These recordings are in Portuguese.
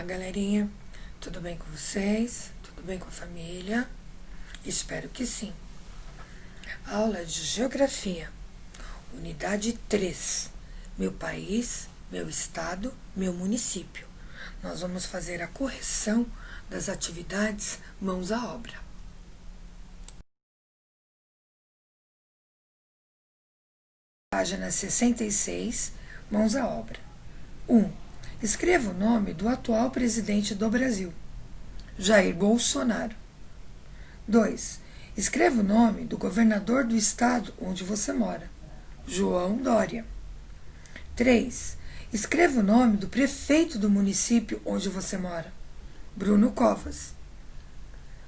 Olá, galerinha. Tudo bem com vocês? Tudo bem com a família? Espero que sim. Aula de Geografia, Unidade 3. Meu país, meu estado, meu município. Nós vamos fazer a correção das atividades mãos à obra. Página 66, mãos à obra. 1. Escreva o nome do atual presidente do Brasil, Jair Bolsonaro. 2. Escreva o nome do governador do estado onde você mora, João Dória. 3. Escreva o nome do prefeito do município onde você mora, Bruno Covas.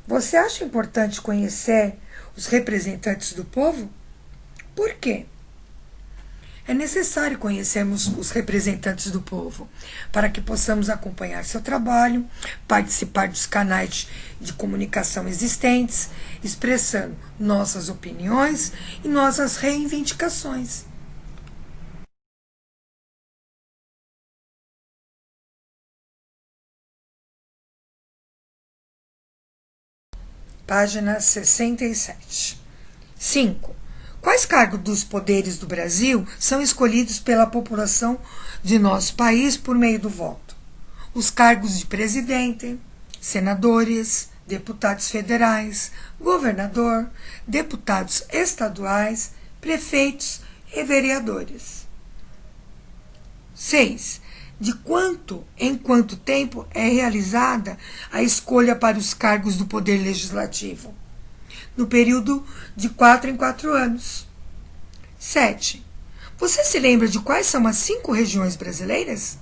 Você acha importante conhecer os representantes do povo? Por quê? É necessário conhecermos os representantes do povo para que possamos acompanhar seu trabalho, participar dos canais de comunicação existentes, expressando nossas opiniões e nossas reivindicações. Página 67. 5. Quais cargos dos poderes do Brasil são escolhidos pela população de nosso país por meio do voto? Os cargos de presidente, senadores, deputados federais, governador, deputados estaduais, prefeitos e vereadores. 6. De quanto em quanto tempo é realizada a escolha para os cargos do Poder Legislativo? No período de 4 em 4 anos. 7. Você se lembra de quais são as 5 regiões brasileiras?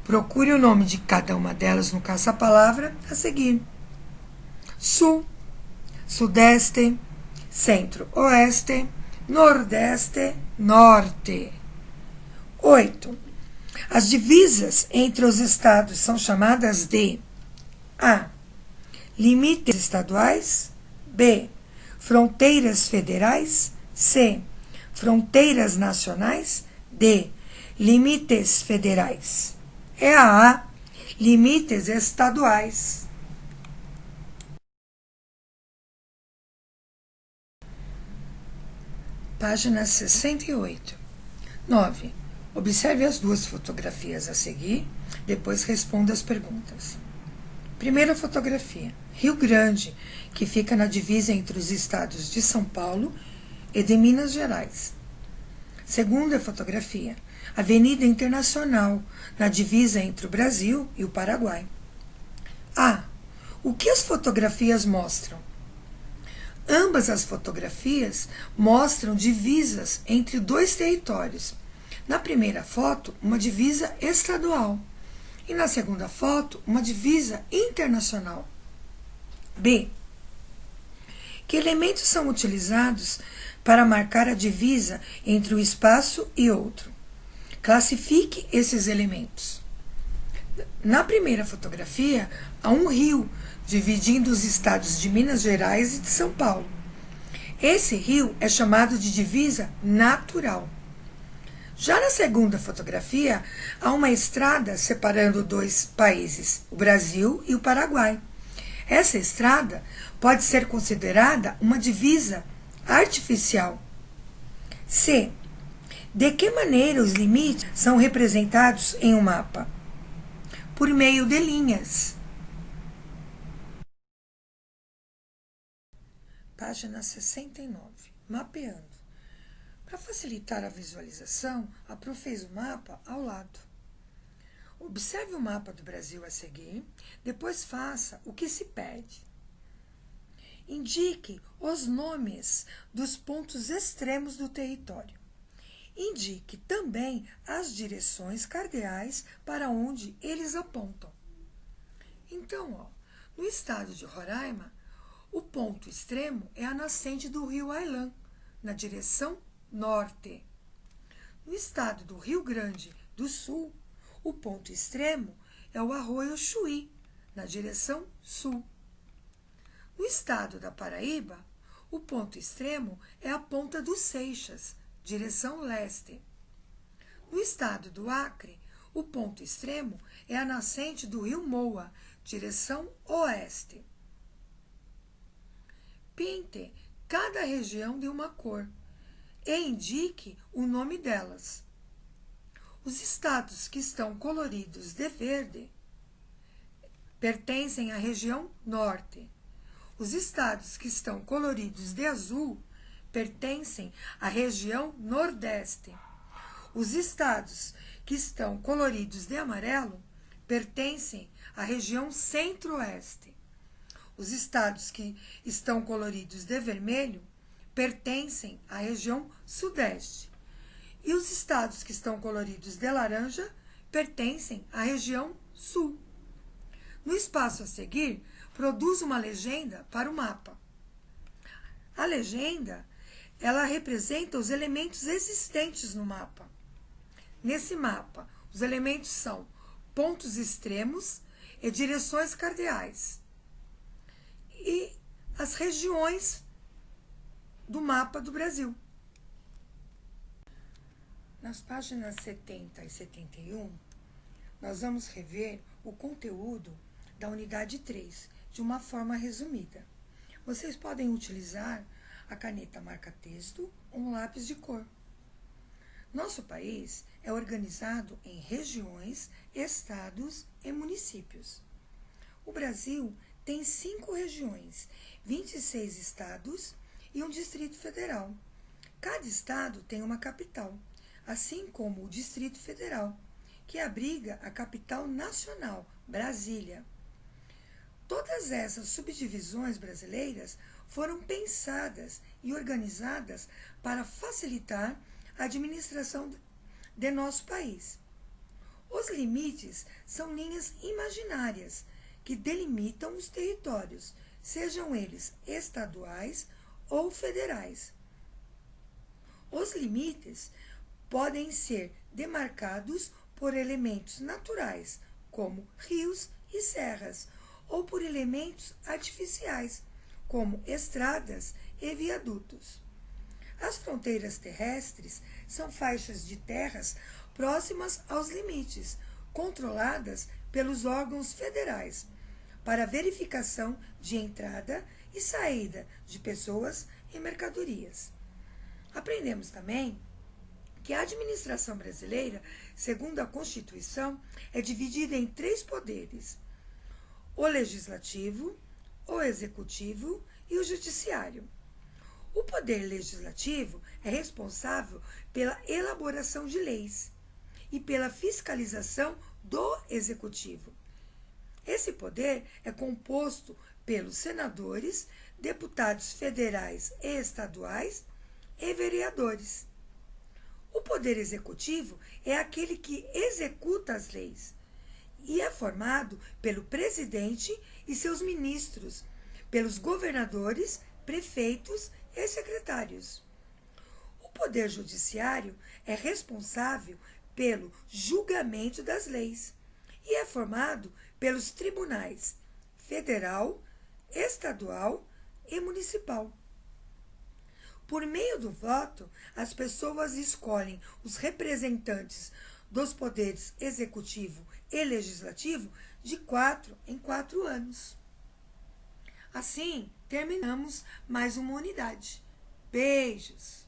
Procure o nome de cada uma delas no caça-palavra a seguir. Sul, Sudeste, Centro-Oeste, Nordeste, Norte. 8. As divisas entre os estados são chamadas de A. Limites estaduais. B. Fronteiras federais. C. Fronteiras nacionais. D. Limites federais. É a A. Limites estaduais. Página 68. 9. Observe as 2 fotografias a seguir, depois responda as perguntas. Primeira fotografia. Rio Grande, que fica na divisa entre os estados de São Paulo e de Minas Gerais. Segunda fotografia. Avenida Internacional, na divisa entre o Brasil e o Paraguai. A. O que as fotografias mostram? Ambas as fotografias mostram divisas entre 2 territórios. Na primeira foto, uma divisa estadual. E na segunda foto, uma divisa internacional. B. Que elementos são utilizados para marcar a divisa entre um espaço e outro? Classifique esses elementos. Na primeira fotografia, há um rio dividindo os estados de Minas Gerais e de São Paulo. Esse rio é chamado de divisa natural. Já na segunda fotografia, há uma estrada separando 2 países, o Brasil e o Paraguai. Essa estrada pode ser considerada uma divisa artificial. C. De que maneira os limites são representados em um mapa? Por meio de linhas. Página 69. Mapeando. Para facilitar a visualização, a Pro fez o mapa ao lado. Observe o mapa do Brasil a seguir, depois faça o que se pede. Indique os nomes dos pontos extremos do território. Indique também as direções cardeais para onde eles apontam. Então, no estado de Roraima, o ponto extremo é a nascente do rio Ailã, na direção norte. No estado do Rio Grande do Sul, o ponto extremo é o arroio Chuí, na direção sul. No estado da Paraíba, o ponto extremo é a ponta dos Seixas, direção leste. No estado do Acre, O ponto extremo é a nascente do rio Moa, direção oeste. Pinte cada região de uma cor e indique o nome delas. Os estados que estão coloridos de verde pertencem à região norte. Os estados que estão coloridos de azul pertencem à região nordeste. Os estados que estão coloridos de amarelo pertencem à região centro-oeste. Os estados que estão coloridos de vermelho pertencem à região sudeste. E os estados que estão coloridos de laranja pertencem à região sul. No espaço a seguir, produz uma legenda para o mapa. A legenda, ela representa os elementos existentes no mapa. Nesse mapa, os elementos são pontos extremos e direções cardeais. E as regiões do mapa do Brasil. Nas páginas 70 e 71, nós vamos rever o conteúdo da unidade 3, de uma forma resumida. Vocês podem utilizar a caneta marca-texto ou um lápis de cor. Nosso país é organizado em regiões, estados e municípios. O Brasil tem 5 regiões, 26 estados e um Distrito Federal. Cada estado tem uma capital, assim como o Distrito Federal, que abriga a capital nacional, Brasília. Todas essas subdivisões brasileiras foram pensadas e organizadas para facilitar a administração de nosso país. Os limites são linhas imaginárias que delimitam os territórios, sejam eles estaduais ou federais. Os limites podem ser demarcados por elementos naturais, como rios e serras, ou por elementos artificiais, como estradas e viadutos. As fronteiras terrestres são faixas de terras próximas aos limites, controladas pelos órgãos federais, para verificação de entrada e saída de pessoas e mercadorias. Aprendemos também que a administração brasileira, segundo a Constituição, é dividida em 3 poderes: o legislativo, o executivo e o judiciário. O poder legislativo é responsável pela elaboração de leis e pela fiscalização do executivo. Esse poder é composto pelos senadores, deputados federais e estaduais e vereadores. O poder executivo é aquele que executa as leis e é formado pelo presidente e seus ministros, pelos governadores, prefeitos e secretários. O poder judiciário é responsável pelo julgamento das leis e é formado pelos tribunais federal, estadual e municipal. Por meio do voto, as pessoas escolhem os representantes dos poderes executivo e legislativo de 4 em 4 anos. Assim, terminamos mais uma unidade. Beijos!